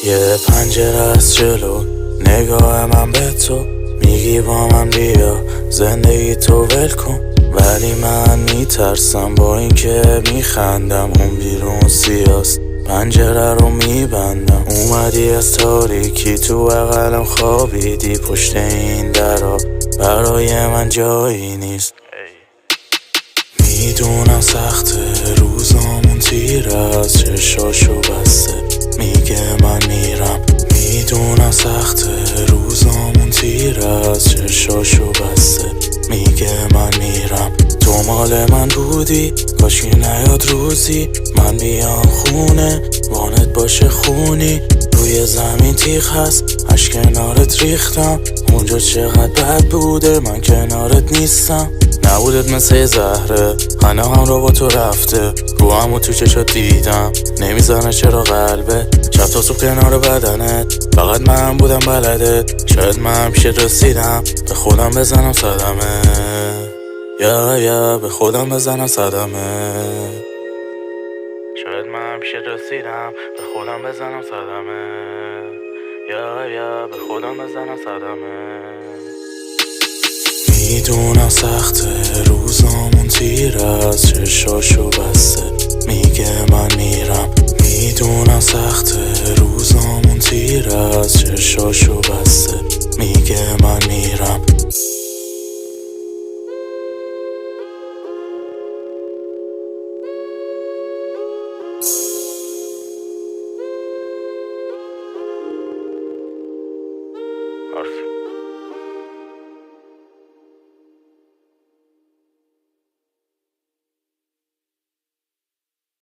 یه پنجره از جلو نگاه من به تو، میگی با من بیا زندگی تو ول کن، ولی من میترسم با اینکه میخندم اون بیرون سیاست، پنجره رو میبندم. اومدی از تاریکی تو بغلم خوابیدی پشت این درا، برای من جایی نیست. میدونم سخته روزامون تیره از چشاشو بسته، میگه من میرم. میدونم سخته روزامون تیره از چشاشو بسته، میگه من میرم. تو مال من بودی کاشکی نیاد روزی من بیام خونه وانت باشه خونی، روی زمین تیغ هست اش کنارت ریختم، اونجا چقدر بد بوده من کنارت نیستم. نبودت مثل زهره هنه هم رو با تو رفته، رو همو تو چشات دیدم نمیزنه چرا قلبه، شب تا صبح کنار بدنت فقط من بودم بلدت، شاید من پیشت رسیدم به خودم بزنم صدمه، یا به خودم بزنم صدمه، شاید من پیشت رسیدم به خودم بزنم صدمه، یا به خودم بزنم صدمه. میدونم سخته روزامون تیره از چشاشو بسته، میگه من میرم. میدونم سخته روزامون تیره از چشاشو بسته، میگه من میرم. آرسی